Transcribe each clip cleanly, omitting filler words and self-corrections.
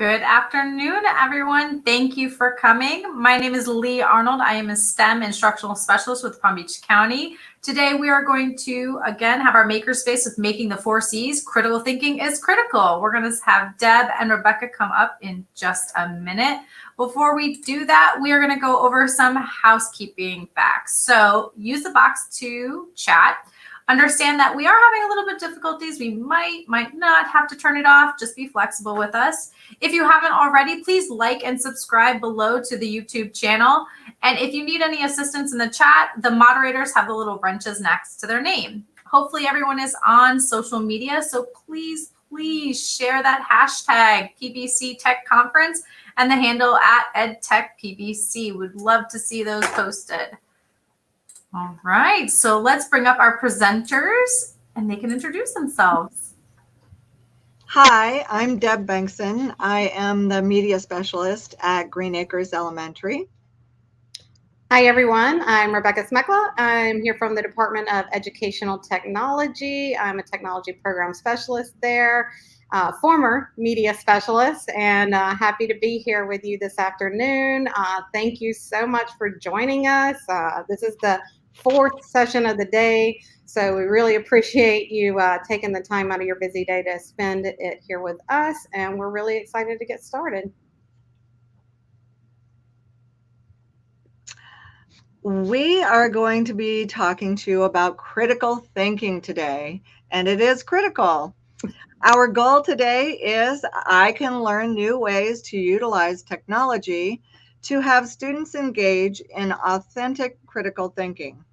Good afternoon, everyone. Thank you for coming. My name is Lee Arnold. I am a STEM instructional specialist with Palm Beach County. Today, we are going to, again, have our makerspace with making the 4 C's. Critical thinking is critical. We're going to have Deb and Rebecca come up in just a minute. Before we do that, we are going to go over some housekeeping facts. So use the box to chat. Understand that we are having a little bit of difficulties. We might not have to turn it off. Just be flexible with us. If you haven't already, please like and subscribe below to the YouTube channel. And if you need any assistance in the chat, the moderators have the little wrenches next to their name. Hopefully everyone is on social media. So please share that hashtag PBC Tech Conference and the handle at EdTechPBC. We'd love to see those posted. All right, so let's bring up our presenters and they can introduce themselves. Hi, I'm Deb Bengston. I am the media specialist at Green Acres Elementary. Hi, everyone. I'm Rebecca Smykla. I'm here from the Department of Educational Technology. I'm a technology program specialist there, former media specialist, and happy to be here with you this afternoon. Thank you so much for joining us. This is the 4th session of the day, so we really appreciate you taking the time out of your busy day to spend it here with us, and we're really excited to get started. We are going to be talking to you about critical thinking today, and it is critical. Our goal today is I can learn new ways to utilize technology to have students engage in authentic critical thinking.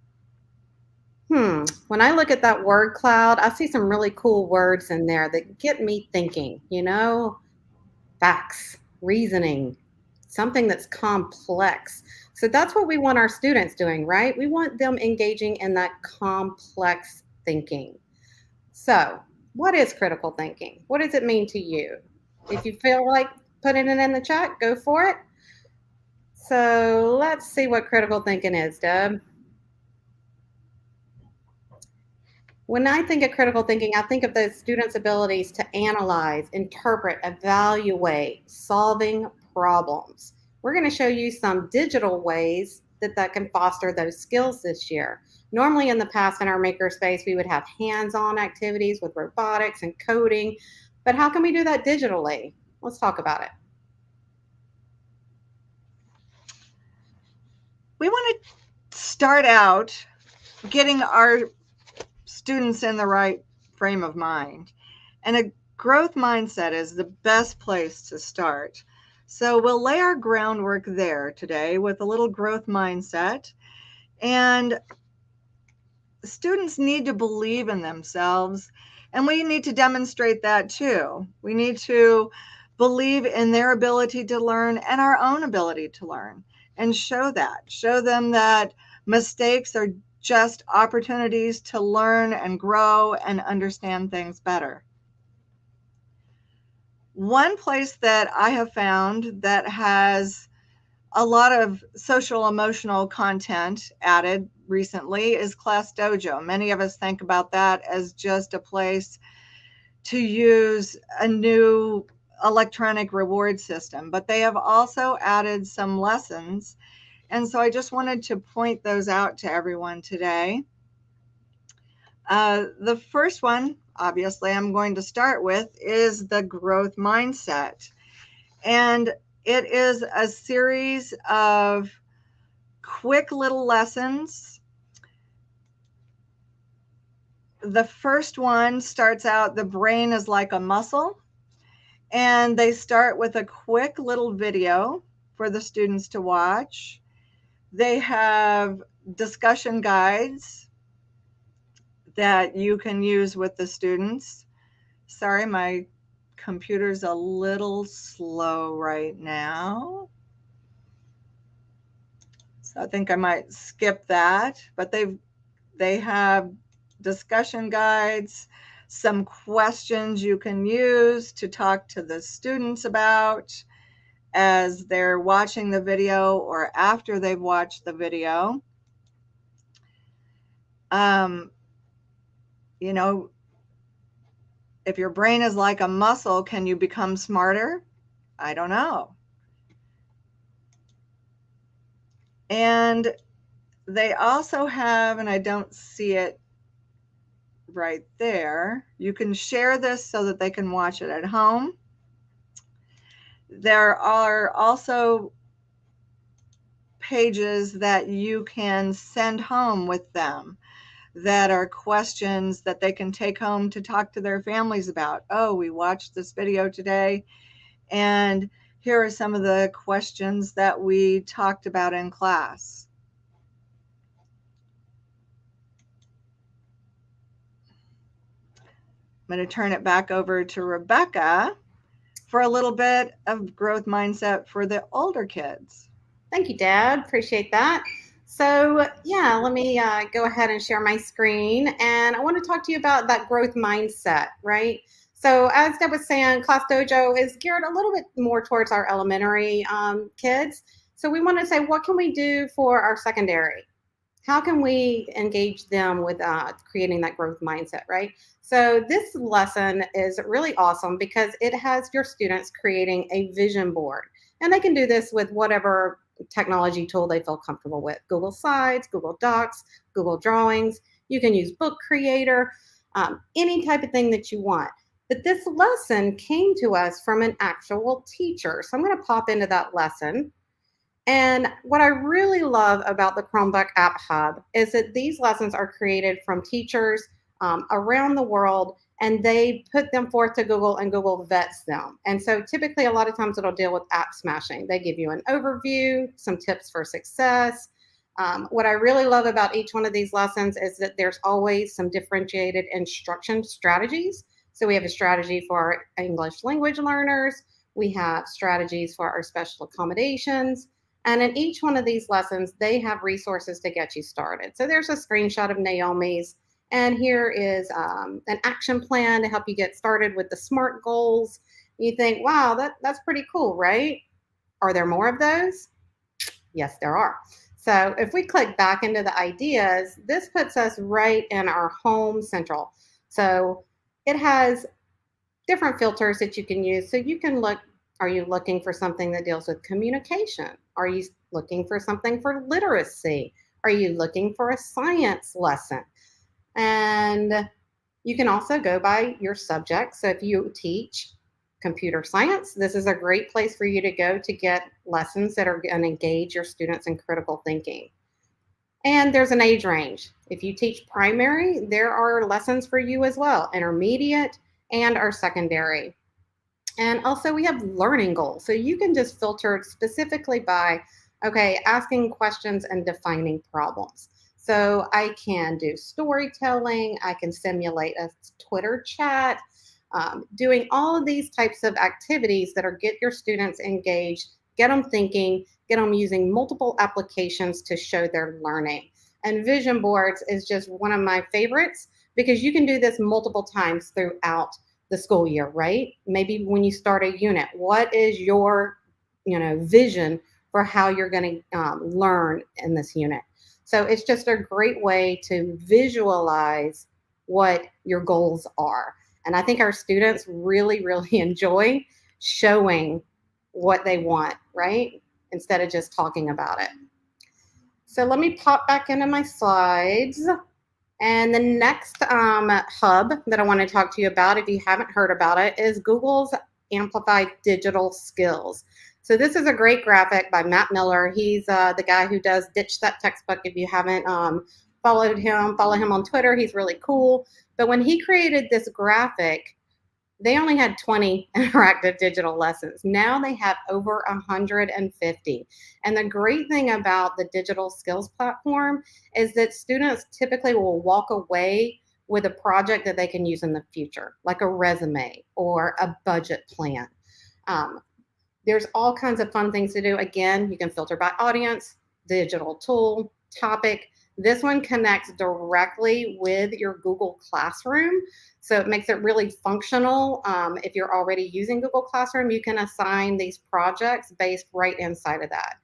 When I look at that word cloud, I see some really cool words in there that get me thinking, facts, reasoning, something that's complex. So that's what we want our students doing, right? We want them engaging in that complex thinking. So what is critical thinking? What does it mean to you? If you feel like putting it in the chat, go for it. So let's see what critical thinking is, Deb. When I think of critical thinking, I think of those students' abilities to analyze, interpret, evaluate, solving problems. We're going to show you some digital ways that can foster those skills this year. Normally in the past in our makerspace, we would have hands-on activities with robotics and coding, but how can we do that digitally? Let's talk about it. We want to start out getting our students in the right frame of mind. And a growth mindset is the best place to start. So we'll lay our groundwork there today with a little growth mindset. And students need to believe in themselves, and we need to demonstrate that too. We need to believe in their ability to learn and our own ability to learn, and show them that mistakes are just opportunities to learn and grow and understand things better. One place that I have found that has a lot of social emotional content added recently is Class Dojo. Many of us think about that as just a place to use a new electronic reward system, but they have also added some lessons. And so I just wanted to point those out to everyone today. The first one, obviously, I'm going to start with is the growth mindset. And it is a series of quick little lessons. The first one starts out, the brain is like a muscle. And they start with a quick little video for the students to watch. They have discussion guides that you can use with the students. Sorry, my computer's a little slow right now. So I think I might skip that, but they have discussion guides, some questions you can use to talk to the students about as they're watching the video or after they've watched the video. If your brain is like a muscle, can you become smarter? I don't know. And they also have, and I don't see it right there, you can share this so that they can watch it at home. There are also pages that you can send home with them that are questions that they can take home to talk to their families about. Oh, we watched this video today, and here are some of the questions that we talked about in class. I'm going to turn it back over to Rebecca for a little bit of growth mindset for the older kids. Thank you, Dad. Appreciate that. So yeah, let me go ahead and share my screen. And I want to talk to you about that growth mindset, right? So as Deb was saying, Class Dojo is geared a little bit more towards our elementary kids. So we want to say, what can we do for our secondary? How can we engage them with creating that growth mindset, right? So this lesson is really awesome because it has your students creating a vision board. And they can do this with whatever technology tool they feel comfortable with. Google Slides, Google Docs, Google Drawings. You can use Book Creator, any type of thing that you want. But this lesson came to us from an actual teacher. So I'm going to pop into that lesson. And what I really love about the Chromebook App Hub is that these lessons are created from teachers around the world, and they put them forth to Google, and Google vets them. And so typically a lot of times it'll deal with app smashing. They give you an overview, some tips for success. What I really love about each one of these lessons is that there's always some differentiated instruction strategies. So we have a strategy for our English language learners. We have strategies for our special accommodations. And in each one of these lessons, they have resources to get you started. So there's a screenshot of Naomi's, and here is an action plan to help you get started with the SMART goals. You think, wow, that's pretty cool, right? Are there more of those? Yes, there are. So if we click back into the ideas, this puts us right in our home central. So it has different filters that you can use. So you can look, are you looking for something that deals with communication? Are you looking for something for literacy? Are you looking for a science lesson? And you can also go by your subject. So if you teach computer science, this is a great place for you to go to get lessons that are going to engage your students in critical thinking. And there's an age range. If you teach primary, there are lessons for you as well, intermediate and our secondary. And also we have learning goals. So you can just filter specifically by, okay, asking questions and defining problems. So I can do storytelling, I can simulate a Twitter chat, doing all of these types of activities that are get your students engaged, get them thinking, get them using multiple applications to show their learning. And vision boards is just one of my favorites because you can do this multiple times throughout the school year, right? Maybe when you start a unit, what is your, vision for how you're going to learn in this unit? So it's just a great way to visualize what your goals are. And I think our students really, really enjoy showing what they want, right? Instead of just talking about it. So let me pop back into my slides. And the next hub that I want to talk to you about, if you haven't heard about it, is Google's Amplified Digital Skills. So this is a great graphic by Matt Miller. He's the guy who does Ditch That Textbook. If you haven't followed him, follow him on Twitter. He's really cool. But when he created this graphic, they only had 20 interactive digital lessons. Now they have over 150. And the great thing about the digital skills platform is that students typically will walk away with a project that they can use in the future, like a resume or a budget plan. There's all kinds of fun things to do. Again, you can filter by audience, digital tool, topic. This one connects directly with your Google Classroom. So it makes it really functional. If you're already using Google Classroom, you can assign these projects based right inside of that.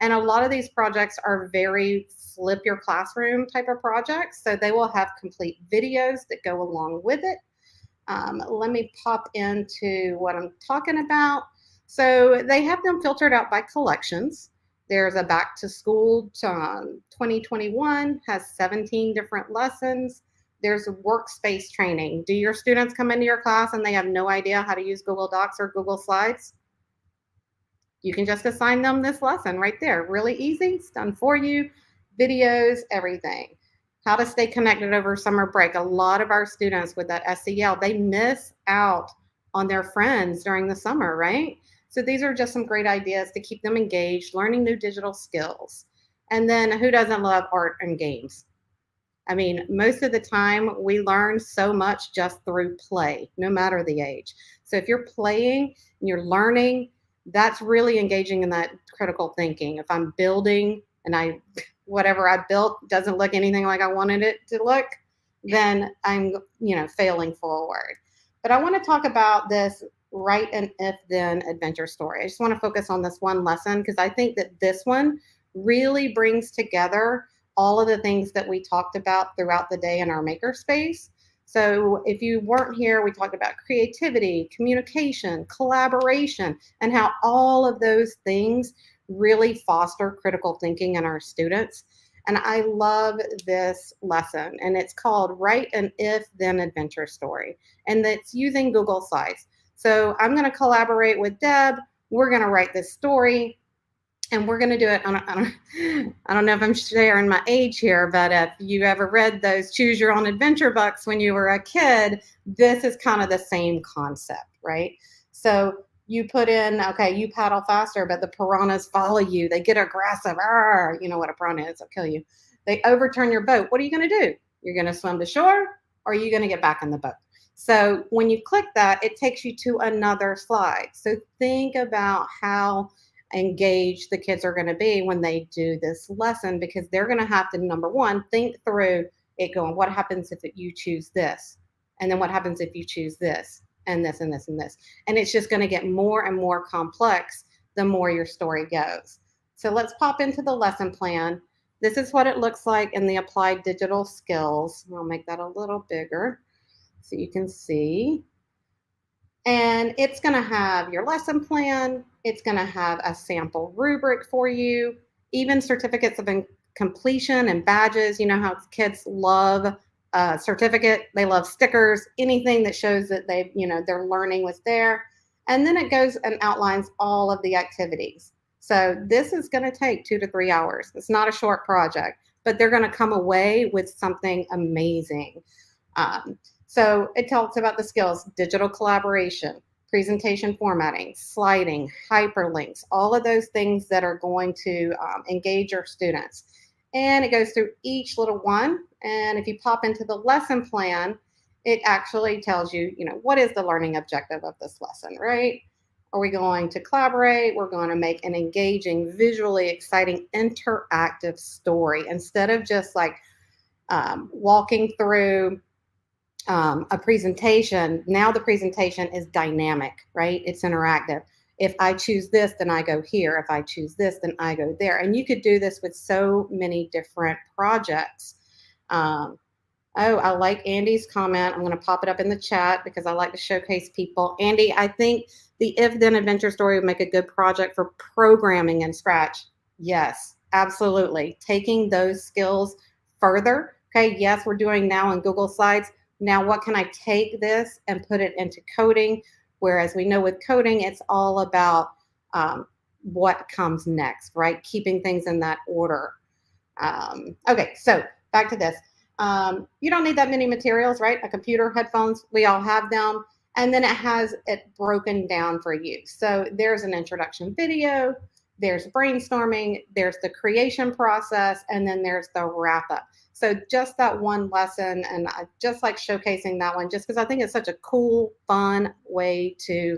And a lot of these projects are very flip your classroom type of projects. So they will have complete videos that go along with it. Let me pop into what I'm talking about. So they have them filtered out by collections. There's a back to school 2021 has 17 different lessons. There's workspace training. Do your students come into your class and they have no idea how to use Google Docs or Google Slides? You can just assign them this lesson right there. Really easy. It's done for you. Videos, everything. How to stay connected over summer break. A lot of our students with that SEL, they miss out on their friends during the summer, right? So these are just some great ideas to keep them engaged, learning new digital skills. And then who doesn't love art and games? I mean, most of the time we learn so much just through play, no matter the age. So if you're playing and you're learning, that's really engaging in that critical thinking. If I'm building and whatever I built doesn't look anything like I wanted it to look, then I'm, failing forward. But I want to talk about this write an if-then adventure story. I just want to focus on this one lesson because I think that this one really brings together all of the things that we talked about throughout the day in our makerspace. So if you weren't here, we talked about creativity, communication, collaboration, and how all of those things really foster critical thinking in our students. And I love this lesson, and it's called Write an If-Then Adventure Story, and it's using Google Slides. So I'm going to collaborate with Deb. We're going to write this story, and we're going to do it on I don't know if I'm sharing my age here, but if you ever read those Choose Your Own Adventure books when you were a kid, this is kind of the same concept, right? So you put in, okay, you paddle faster, but the piranhas follow you. They get aggressive. You know what a piranha is, they'll kill you. They overturn your boat. What are you going to do? You're going to swim to shore, or are you going to get back in the boat? So when you click that, it takes you to another slide. So think about how engaged the kids are going to be when they do this lesson, because they're going to have to, number one, think through it going, what happens if you choose this? And then what happens if you choose this and this and this and this? And it's just going to get more and more complex the more your story goes. So let's pop into the lesson plan. This is what it looks like in the applied digital skills. I'll make that a little bigger so you can see. And it's going to have your lesson plan. It's going to have a sample rubric for you, even certificates of completion and badges. You know how kids love a certificate. They love stickers, anything that shows that their learning was there. And then it goes and outlines all of the activities. So this is going to take 2 to 3 hours. It's not a short project, but they're going to come away with something amazing. So it talks about the skills: digital collaboration, presentation formatting, sliding, hyperlinks, all of those things that are going to engage your students. And it goes through each little one. And if you pop into the lesson plan, it actually tells you, what is the learning objective of this lesson, right? Are we going to collaborate? We're going to make an engaging, visually exciting, interactive story instead of just like walking through a presentation. Now the presentation is dynamic, right? It's interactive. If I choose this, then I go here. If I choose this, then I go there. And you could do this with so many different projects. I like Andy's comment. I'm going to pop it up in the chat because I like to showcase people. Andy, I think the if-then adventure story would make a good project for programming in Scratch. Yes, absolutely. Taking those skills further. Okay, yes, we're doing now in Google Slides. Now, what can I take this and put it into coding? Whereas we know with coding, it's all about what comes next, right? Keeping things in that order. Okay, so back to this. You don't need that many materials, right? A computer, headphones, we all have them. And then it has it broken down for you. So there's an introduction video, there's brainstorming, there's the creation process, and then there's the wrap up. So just that one lesson, and I just like showcasing that one just because I think it's such a cool, fun way to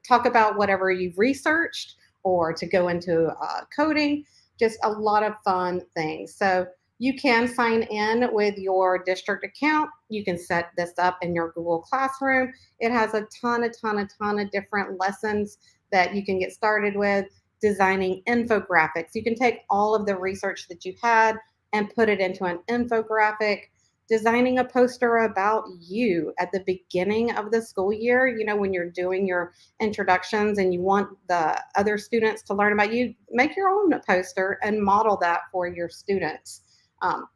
talk about whatever you've researched or to go into coding, just a lot of fun things. So you can sign in with your district account. You can set this up in your Google Classroom. It has a ton of different lessons that you can get started with. Designing infographics. You can take all of the research that you had and put it into an infographic. designing a poster about you at the beginning of the school year, when you're doing your introductions and you want the other students to learn about you, make your own poster and model that for your students.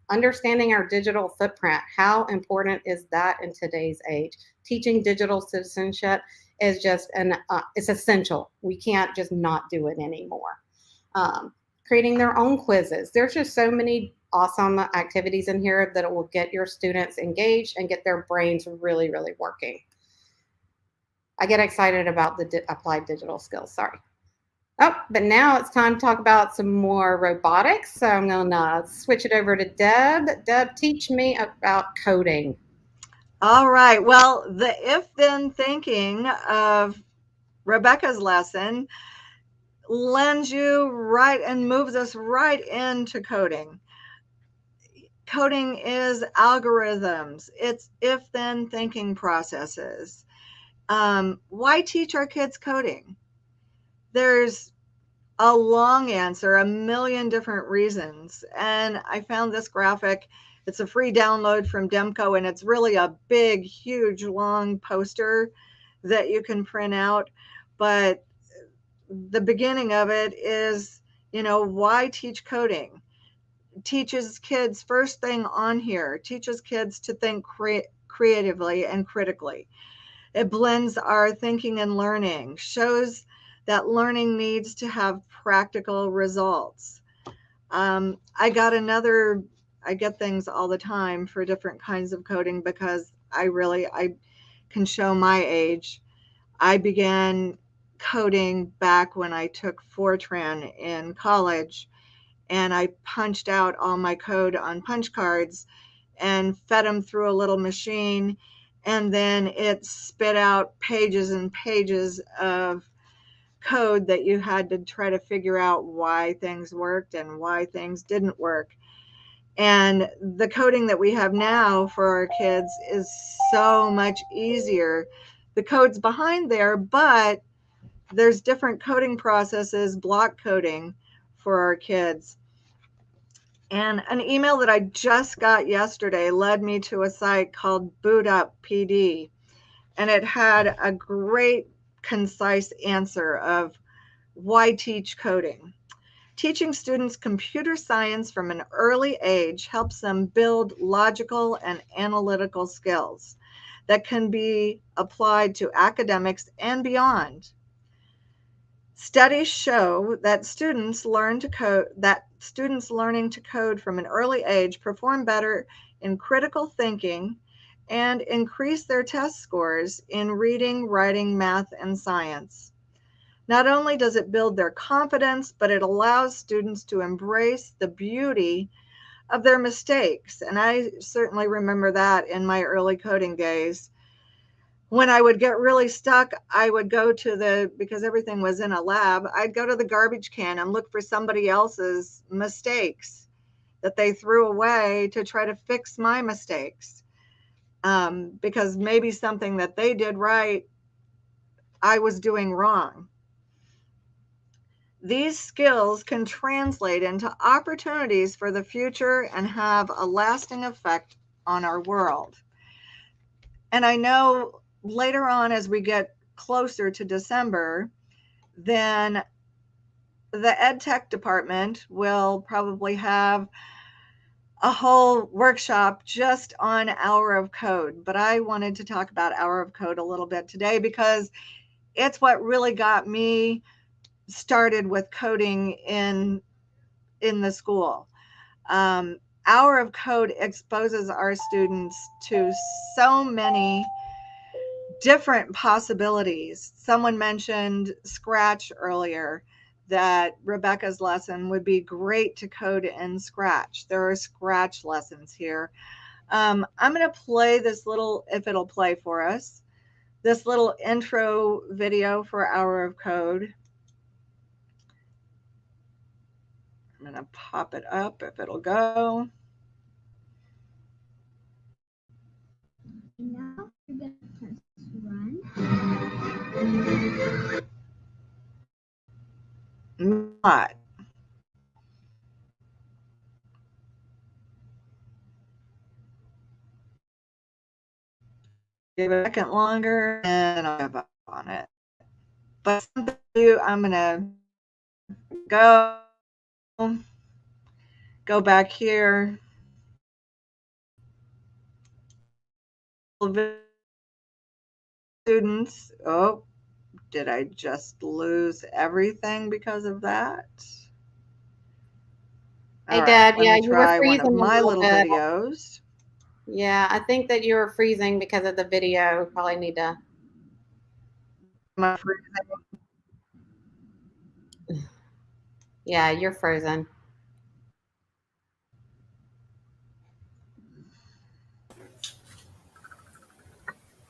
Understanding our digital footprint, how important is that in today's age? Teaching digital citizenship is just it's essential. We can't just not do it anymore. Creating their own quizzes. There's just so many awesome activities in here that will get your students engaged and get their brains really, really working. I get excited about the applied digital skills, sorry. Oh, but now it's time to talk about some more robotics. So I'm gonna switch it over to Deb. Deb, teach me about coding. All right, well, the if-then thinking of Rebecca's lesson lends you right and moves us right into coding. Coding is algorithms. It's if-then thinking processes. Why teach our kids coding? There's a long answer, a million different reasons. And I found this graphic. It's a free download from Demco, and it's really a big, huge, long poster that you can print out. But the beginning of it is, why teach coding? Teaches kids, first thing on here, teaches kids to think creatively and critically. It blends our thinking and learning, shows that learning needs to have practical results. I get things all the time for different kinds of coding because I can show my age. I began coding back when I took Fortran in college, and I punched out all my code on punch cards and fed them through a little machine, and then it spit out pages and pages of code that you had to try to figure out why things worked and why things didn't work. And the coding that we have now for our kids is so much easier. The code's behind there, but there's different coding processes, block coding for our kids. And an email that I just got yesterday led me to a site called Boot Up PD. And it had a great, concise answer of why teach coding. Teaching students computer science from an early age helps them build logical and analytical skills that can be applied to academics and beyond. Studies show that students learning to code from an early age perform better in critical thinking and increase their test scores in reading, writing, math, and science. Not only does it build their confidence, but it allows students to embrace the beauty of their mistakes. And I certainly remember that in my early coding days. When I would get really stuck, I would go because everything was in a lab, I'd go to the garbage can and look for somebody else's mistakes that they threw away to try to fix my mistakes. Because maybe something that they did right, I was doing wrong. These skills can translate into opportunities for the future and have a lasting effect on our world. And I know later on, as we get closer to December, then the ed tech department will probably have a whole workshop just on Hour of Code. But I wanted to talk about Hour of Code a little bit today because it's what really got me started with coding in the school. Hour of Code exposes our students to so many different possibilities. Someone mentioned Scratch earlier, that Rebecca's lesson would be great to code in Scratch. There are Scratch lessons here. I'm going to play this little, if it'll play for us, this little intro video for Hour of Code. I'm going to pop it up if it'll go. Now we're going to press run. Not. give it a second longer, and I'll give up on it. But I'm gonna go back here. Students. Oh, did I just lose everything because of that? Hey, All right, Deb, let yeah, me you were try one freezing of a my little little bit. videos. Yeah, I think that you were freezing because of the video. Probably need to. Am I freezing? Yeah, you're frozen.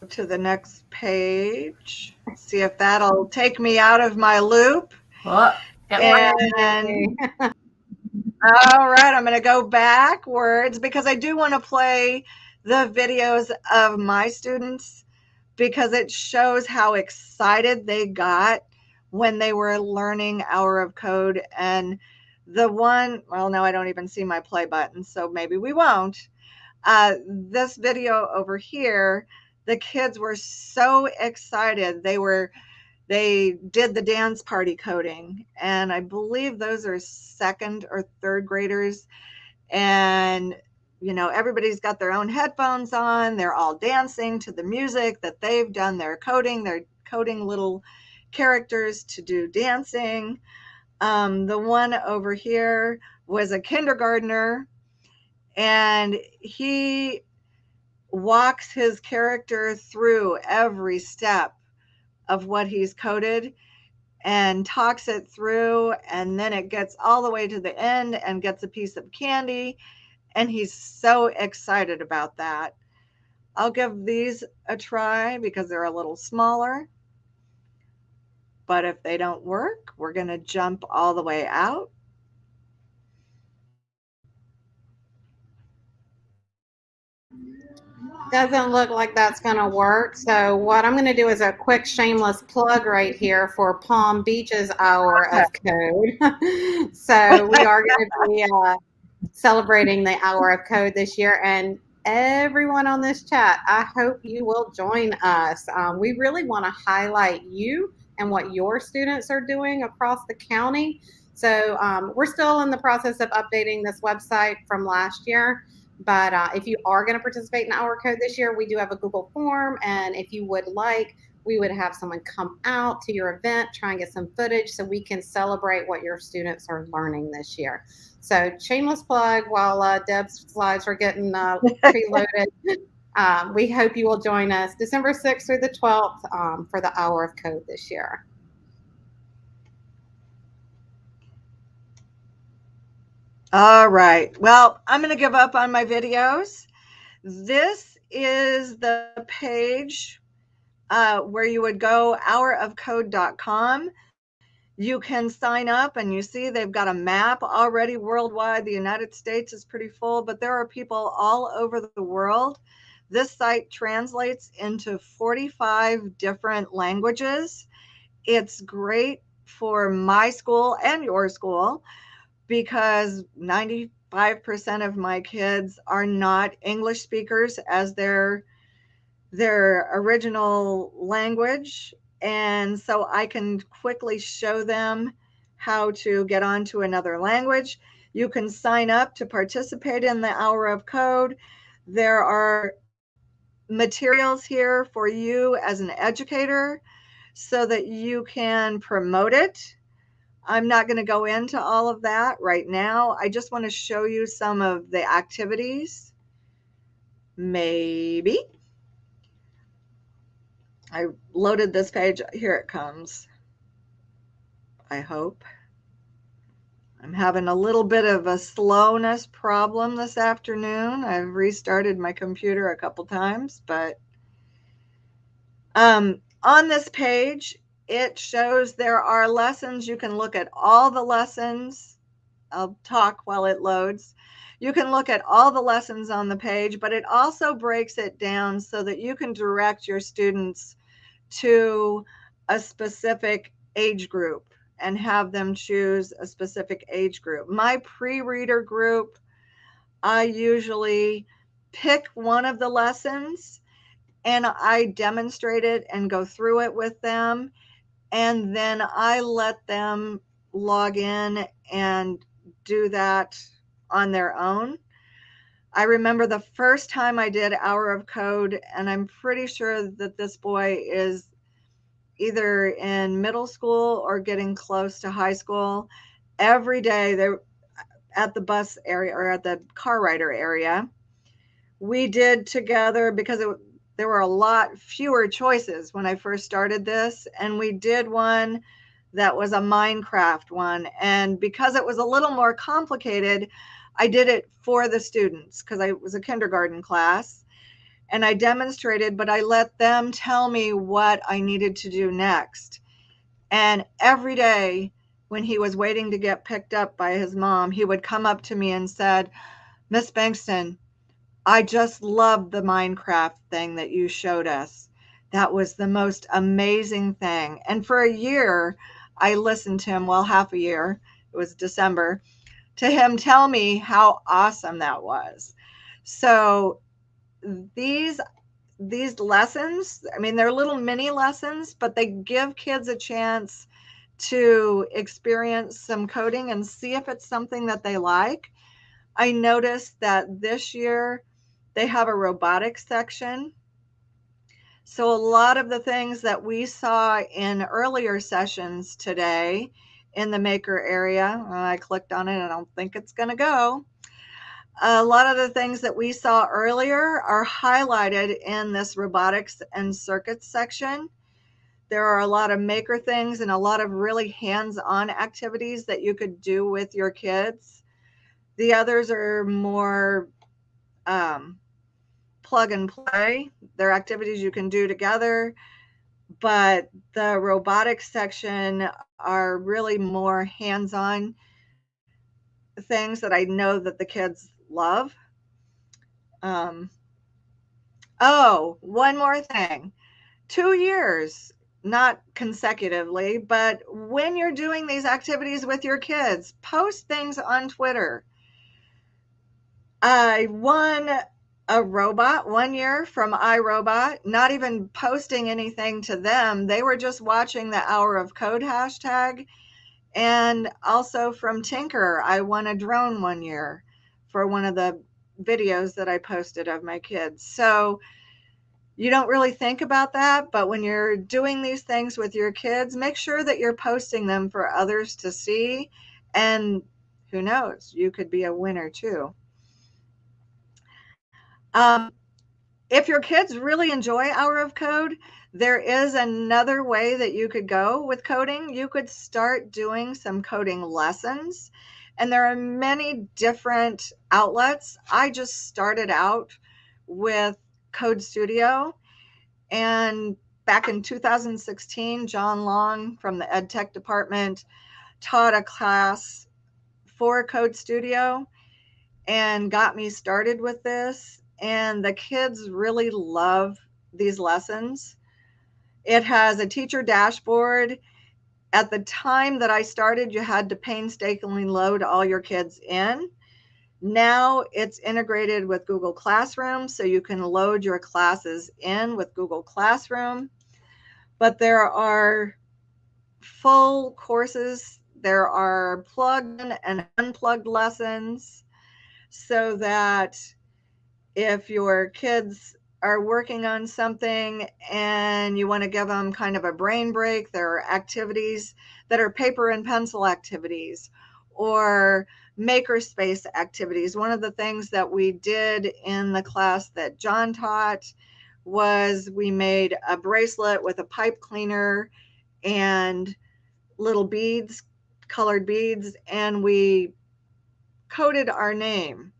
To the next page. See if that'll take me out of my loop. Oh, yep. And all right, I'm going to go backwards because I do want to play the videos of my students because it shows how excited they got when they were learning Hour of Code. And the one, well, no, I don't even see my play button, so maybe we won't. This video over here, the kids were so excited. They did the dance party coding, and I believe those are second or third graders. And everybody's got their own headphones on. They're all dancing to the music that they've done their coding. They're coding little characters to do dancing. The one over here was a kindergartner, and he walks his character through every step of what he's coded and talks it through, and then it gets all the way to the end and gets a piece of candy, and he's so excited about that. I'll give these a try because they're a little smaller, but if they don't work, we're going to jump all the way out. Doesn't look like that's going to work. So what I'm going to do is a quick shameless plug right here for Palm Beach's Hour of Code. So we are going to be celebrating the Hour of Code this year. And everyone on this chat, I hope you will join us. We really want to highlight you and what your students are doing across the county. So we're still in the process of updating this website from last year. But if you are going to participate in Hour Code this year, we do have a Google form. And if you would like, we would have someone come out to your event, try and get some footage so we can celebrate what your students are learning this year. So shameless plug while Deb's slides are getting preloaded. We hope you will join us December 6th through the 12th for the Hour of Code this year. All right. Well, I'm going to give up on my videos. This is the page where you would go, hourofcode.com. You can sign up, and you see they've got a map already worldwide. The United States is pretty full, but there are people all over the world. This site translates into 45 different languages. It's great for my school and your school because 95% of my kids are not English speakers as their original language. And so I can quickly show them how to get onto another language. You can sign up to participate in the Hour of Code. There are materials here for you as an educator so that you can promote it. I'm not going to go into all of that right now. I just want to show you some of the activities. Maybe. I loaded this page. Here it comes. I hope. I'm having a little bit of a slowness problem this afternoon. I've restarted my computer a couple times, but on this page, it shows there are lessons. You can look at all the lessons. I'll talk while it loads. You can look at all the lessons on the page, but it also breaks it down so that you can direct your students to a specific age group and have them choose a specific age group. My pre-reader group, I usually pick one of the lessons and I demonstrate it and go through it with them. And then I let them log in and do that on their own. I remember the first time I did Hour of Code, and I'm pretty sure that this boy is either in middle school or getting close to high school. Every day they're at the bus area or at the car rider area. We did together because there were a lot fewer choices when I first started this. And we did one that was a Minecraft one. And because it was a little more complicated, I did it for the students because I was a kindergarten class. And I demonstrated, but I let them tell me what I needed to do next. And every day when he was waiting to get picked up by his mom, he would come up to me and said, "Miss Bengston, I just loved the Minecraft thing that you showed us. That was the most amazing thing." And for a year, I listened to him, well, half a year, it was December, to him tell me how awesome that was. So these lessons, I mean, they're little mini lessons, but they give kids a chance to experience some coding and see if it's something that they like. I noticed that this year they have a robotics section. So a lot of the things that we saw in earlier sessions today in the maker area, I clicked on it, I don't think it's going to go. A lot of the things that we saw earlier are highlighted in this robotics and circuits section. There are a lot of maker things and a lot of really hands-on activities that you could do with your kids. The others are more plug and play. They're activities you can do together, but the robotics section are really more hands-on things that I know that the kids love. Oh, one more thing. 2 years, not consecutively, but when you're doing these activities with your kids, post things on Twitter. I won a robot 1 year from iRobot, not even posting anything to them. They were just watching the Hour of Code hashtag. And also from Tinker, I won a drone 1 year for one of the videos that I posted of my kids. So you don't really think about that, but when you're doing these things with your kids, make sure that you're posting them for others to see. And who knows, you could be a winner too. If your kids really enjoy Hour of Code, there is another way that you could go with coding. You could start doing some coding lessons, and there are many different outlets. I just started out with Code Studio, and back in 2016, John Long from the Ed Tech department taught a class for Code Studio and got me started with this. And the kids really love these lessons. It has a teacher dashboard. At the time that I started, you had to painstakingly load all your kids in. Now it's integrated with Google Classroom, so you can load your classes in with Google Classroom. But there are full courses. There are plugged and unplugged lessons, so that if your kids are working on something and you want to give them kind of a brain break, there are activities that are paper and pencil activities or makerspace activities. One of the things that we did in the class that John taught was we made a bracelet with a pipe cleaner and little beads, colored beads, and we coded our name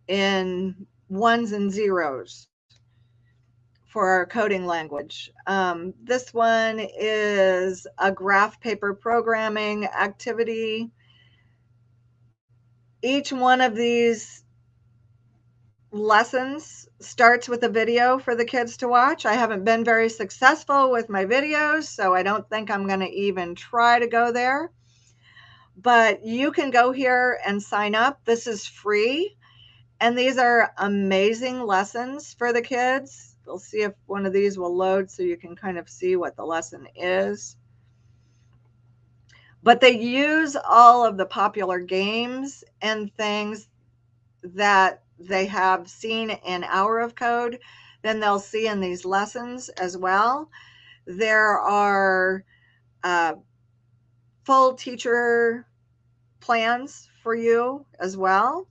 in ones and zeros for our coding language. This one is a graph paper programming activity. Each one of these lessons starts with a video for the kids to watch. I haven't been very successful with my videos, so I don't think I'm going to even try to go there. But you can go here and sign up. This is free. And these are amazing lessons for the kids. We'll see if one of these will load so you can kind of see what the lesson is. But they use all of the popular games and things that they have seen in Hour of Code, then they'll see in these lessons as well. There are full teacher plans for you as well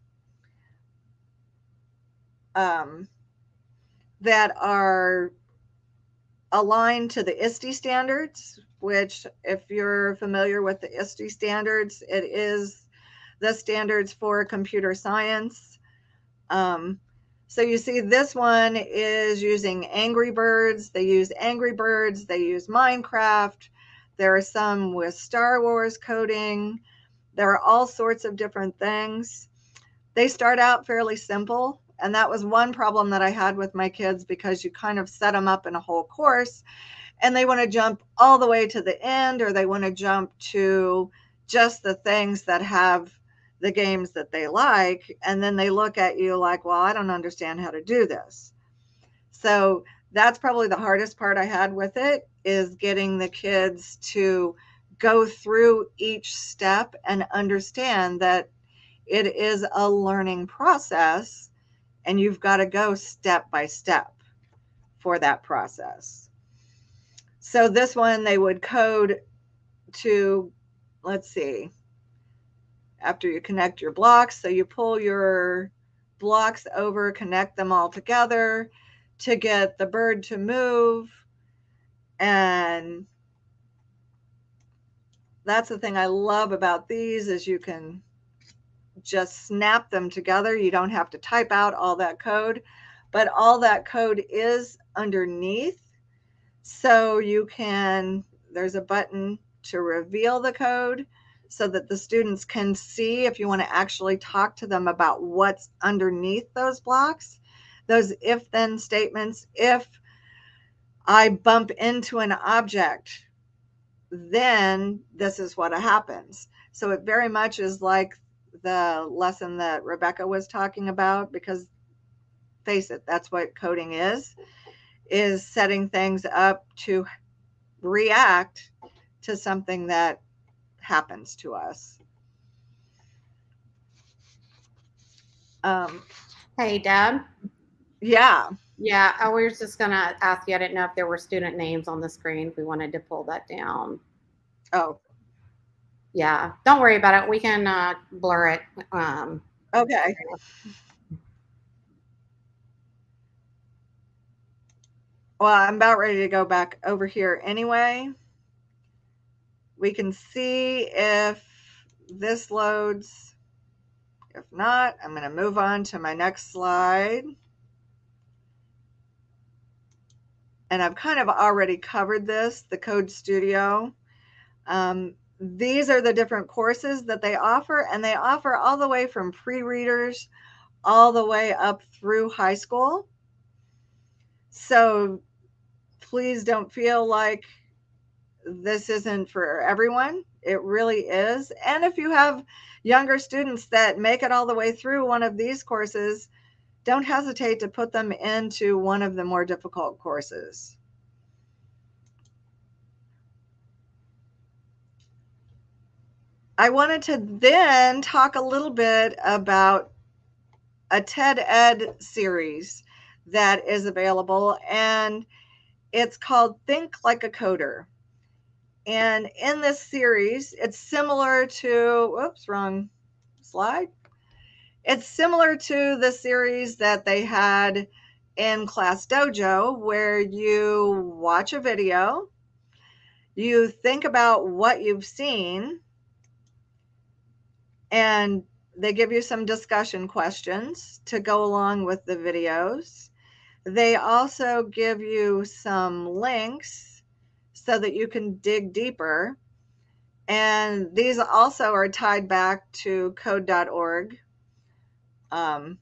that are aligned to the ISTE standards, which if you're familiar with the ISTE standards, it is the standards for computer science. So you see this one is using Angry Birds. They use Angry Birds. They use Minecraft. There are some with Star Wars coding. There are all sorts of different things. They start out fairly simple. And that was one problem that I had with my kids, because you kind of set them up in a whole course and they want to jump all the way to the end, or they want to jump to just the things that have the games that they like. And then they look at you like, well, I don't understand how to do this. So that's probably the hardest part I had with it, is getting the kids to go through each step and understand that it is a learning process and you've got to go step by step for that process. So this one, they would code to, let's see, after you connect your blocks. So you pull your blocks over, connect them all together to get the bird to move. And that's the thing I love about these, is you can just snap them together. You don't have to type out all that code, but all that code is underneath. So you can, there's a button to reveal the code so that the students can see, if you want to actually talk to them about what's underneath those blocks, those if-then statements. If I bump into an object, then this is what happens. So it very much is like the lesson that Rebecca was talking about, because face it, that's what coding is setting things up to react to something that happens to us. Hey, Deb. Yeah. Yeah, I was just going to ask you, I didn't know if there were student names on the screen, if we wanted to pull that down. Oh. Yeah, don't worry about it. We can blur it. Okay. Well, I'm about ready to go back over here anyway. We can see if this loads. If not, I'm going to move on to my next slide. And I've kind of already covered this, the Code Studio. These are the different courses that they offer, and they offer all the way from pre-readers all the way up through high school. So please don't feel like this isn't for everyone. It really is. And if you have younger students that make it all the way through one of these courses, don't hesitate to put them into one of the more difficult courses. I wanted to then talk a little bit about a TED Ed series that is available, and it's called Think Like a Coder. And in this series, it's similar to, whoops, wrong slide. It's similar to the series that they had in Class Dojo, where you watch a video, you think about what you've seen, and they give you some discussion questions to go along with the videos. They also give you some links so that you can dig deeper. And these also are tied back to code.org. And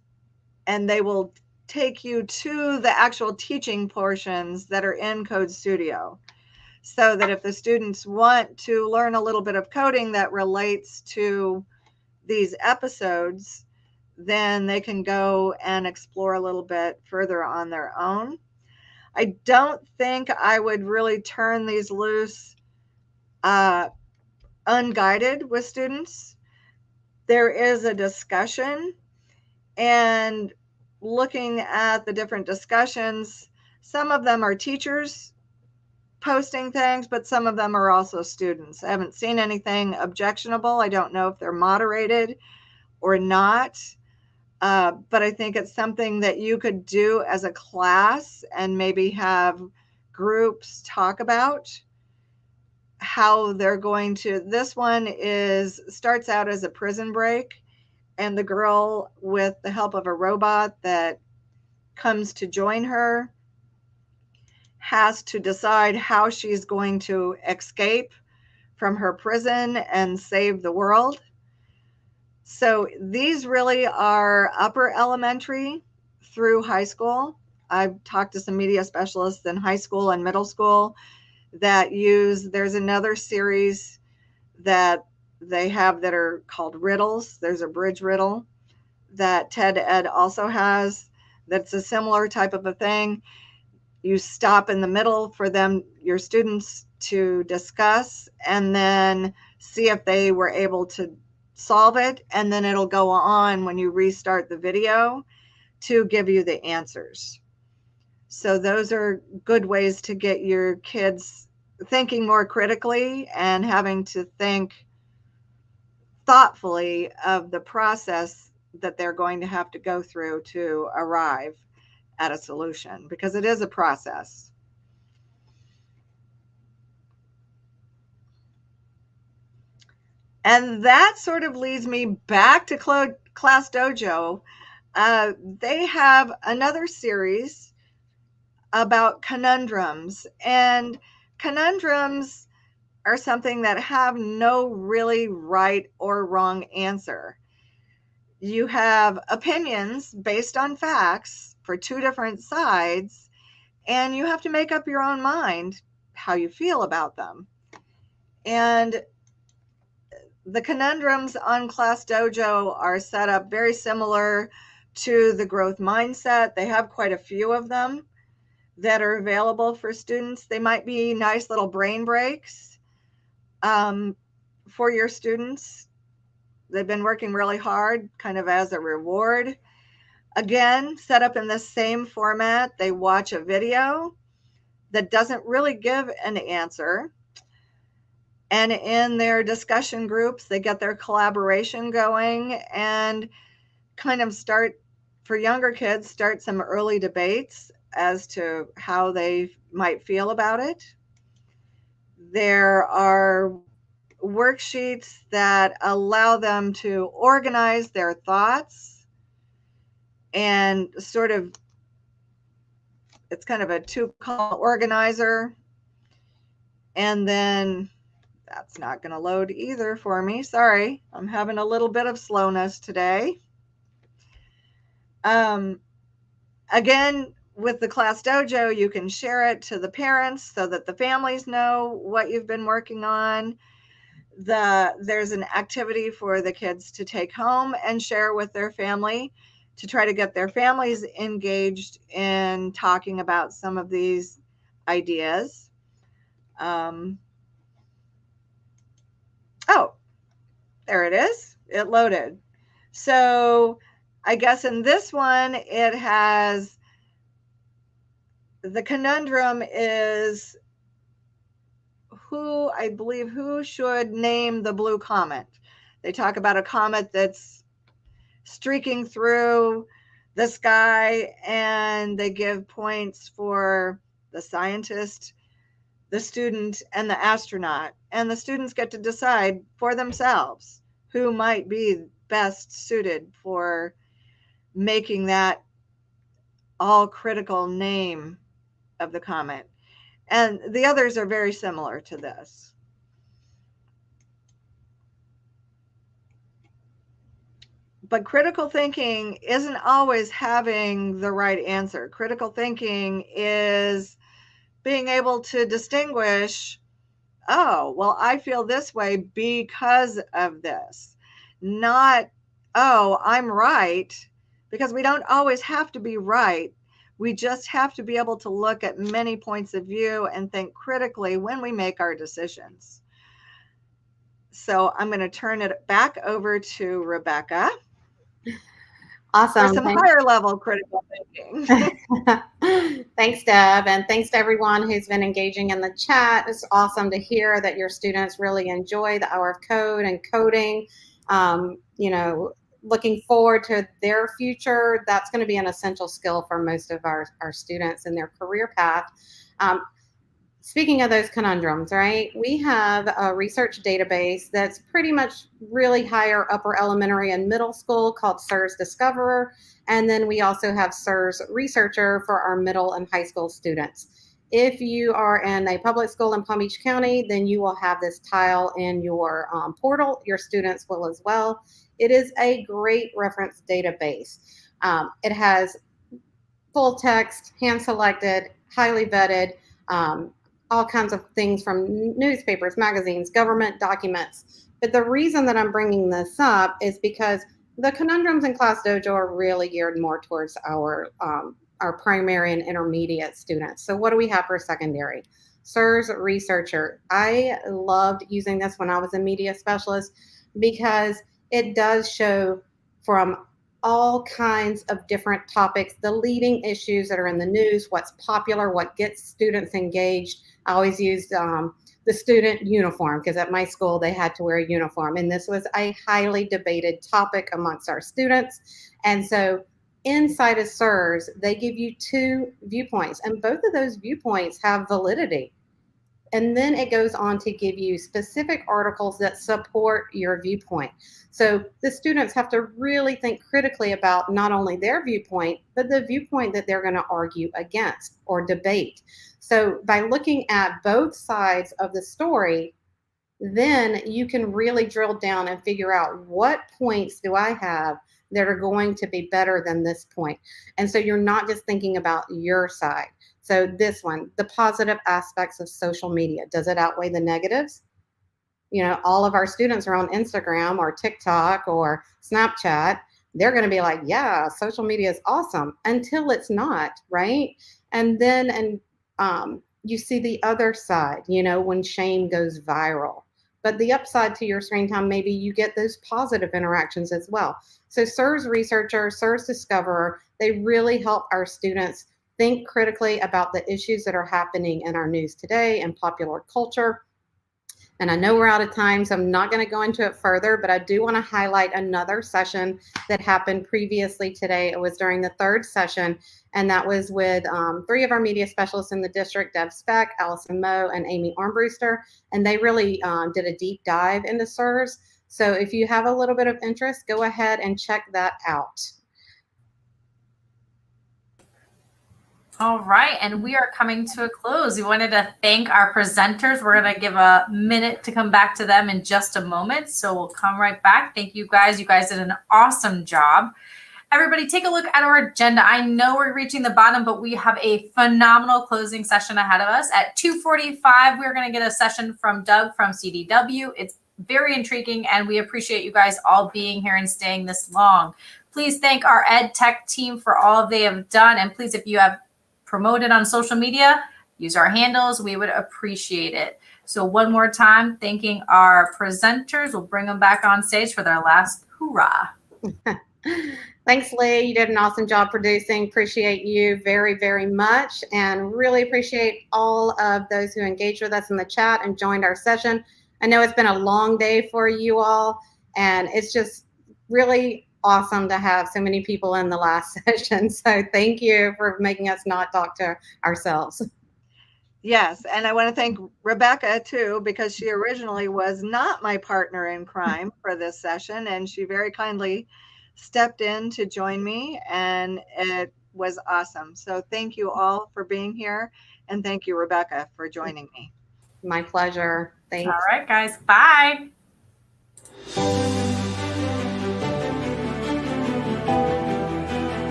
they will take you to the actual teaching portions that are in Code Studio. So that if the students want to learn a little bit of coding that relates to these episodes, then they can go and explore a little bit further on their own. I don't think I would really turn these loose unguided with students. There is a discussion, and looking at the different discussions, some of them are teachers posting things, but some of them are also students. I haven't seen anything objectionable. I don't know if they're moderated or not, but I think it's something that you could do as a class and maybe have groups talk about how they're going to. This one starts out as a prison break, and the girl, with the help of a robot that comes to join her, has to decide how she's going to escape from her prison and save the world. So these really are upper elementary through high school. I've talked to some media specialists in high school and middle school that there's another series that they have that are called riddles. There's a bridge riddle that TED Ed also has that's a similar type of a thing. You stop in the middle for your students to discuss, and then see if they were able to solve it. And then it'll go on when you restart the video to give you the answers. So those are good ways to get your kids thinking more critically and having to think thoughtfully of the process that they're going to have to go through to arrive at a solution, because it is a process. And that sort of leads me back to Class Dojo. They have another series about conundrums, and conundrums are something that have no really right or wrong answer. You have opinions based on facts for two different sides, and you have to make up your own mind how you feel about them. And the conundrums on Class Dojo are set up very similar to the growth mindset. They have quite a few of them that are available for students. They might be nice little brain breaks for your students. They've been working really hard, kind of as a reward. Again, set up in the same format. They watch a video that doesn't really give an answer. And in their discussion groups, they get their collaboration going and kind of for younger kids, start some early debates as to how they might feel about it. There are worksheets that allow them to organize their thoughts, and it's kind of a two-column organizer. And then that's not going to load either for me. Sorry, I'm having a little bit of slowness today. Again, with the Class Dojo, you can share it to the parents so that the families know what you've been working on. There's an activity for the kids to take home and share with their family to try to get their families engaged in talking about some of these ideas. Oh, there it is. It loaded. So I guess in this one, it has, the conundrum is who should name the blue comet. They talk about a comet that's streaking through the sky, and they give points for the scientist, the student, and the astronaut. And the students get to decide for themselves who might be best suited for making that all critical name of the comet. And the others are very similar to this. But critical thinking isn't always having the right answer. Critical thinking is being able to distinguish, oh, well, I feel this way because of this. Not, oh, I'm right, because we don't always have to be right, We just have to be able to look at many points of view and think critically when we make our decisions. So I'm going to turn it back over to Rebecca Awesome. for some higher level critical thinking. Thanks, Deb, and thanks to everyone who's been engaging in the chat. It's awesome to hear that your students really enjoy the hour of code and coding. You know, looking forward to their future. That's going to be an essential skill for most of our students in their career path. Speaking of those conundrums, right? We have a research database that's pretty much really higher upper elementary and middle school called SIRS Discoverer. And then we also have SIRS Researcher for our middle and high school students. If you are in a public school in Palm Beach County, then you will have this tile in your portal. Your students will as well. It is a great reference database. It has full text, hand-selected, highly vetted, all kinds of things from newspapers, magazines, government documents. But the reason that I'm bringing this up is because the conundrums in Class Dojo are really geared more towards our primary and intermediate students. So what do we have for secondary? SIRS Researcher. I loved using this when I was a media specialist because it does show from all kinds of different topics, the leading issues that are in the news, what's popular, what gets students engaged. I always used the student uniform because at my school they had to wear a uniform, and this was a highly debated topic amongst our students. And so inside of SIRS, they give you 2 viewpoints, and both of those viewpoints have validity. And then it goes on to give you specific articles that support your viewpoint. So the students have to really think critically about not only their viewpoint, but the viewpoint that they're going to argue against or debate. So by looking at both sides of the story, then you can really drill down and figure out what points do I have that are going to be better than this point. And so you're not just thinking about your side. So this one, the positive aspects of social media, does it outweigh the negatives? You know, all of our students are on Instagram or TikTok or Snapchat. They're going to be like, yeah, social media is awesome until it's not, right? And then, you see the other side, you know, when shame goes viral. But the upside to your screen time, maybe you get those positive interactions as well. So SIRS Researcher, SIRS Discoverer, they really help our students think critically about the issues that are happening in our news today and popular culture. And I know we're out of time, so I'm not going to go into it further, but I do want to highlight another session that happened previously today. It was during the 3rd session, and that was with 3 of our media specialists in the district, Deb Speck, Allison Moe, and Amy Armbruster, and they really did a deep dive into SIRS. So if you have a little bit of interest, go ahead and check that out. All right, and we are coming to a close. We wanted to thank our presenters. We're going to give a minute to come back to them in just a moment. So we'll come right back. Thank you guys. You guys did an awesome job. Everybody, take a look at our agenda. I know we're reaching the bottom, but we have a phenomenal closing session ahead of us. At 2:45, we're going to get a session from Doug from CDW. It's very intriguing, and we appreciate you guys all being here and staying this long. Please thank our ed tech team for all they have done. And please, if you have promoted on social media, use our handles. We would appreciate it. So one more time, thanking our presenters. We'll bring them back on stage for their last hoorah. Thanks, Lee. You did an awesome job producing. Appreciate you very, very much, and really appreciate all of those who engaged with us in the chat and joined our session. I know it's been a long day for you all, and it's just really awesome to have so many people in the last session. So thank you for making us not talk to ourselves. Yes, and I want to thank Rebecca too, because she originally was not my partner in crime for this session, and she very kindly stepped in to join me, and it was awesome. So thank you all for being here, and thank you, Rebecca, for joining me. My pleasure. Thanks. All right, guys. Bye.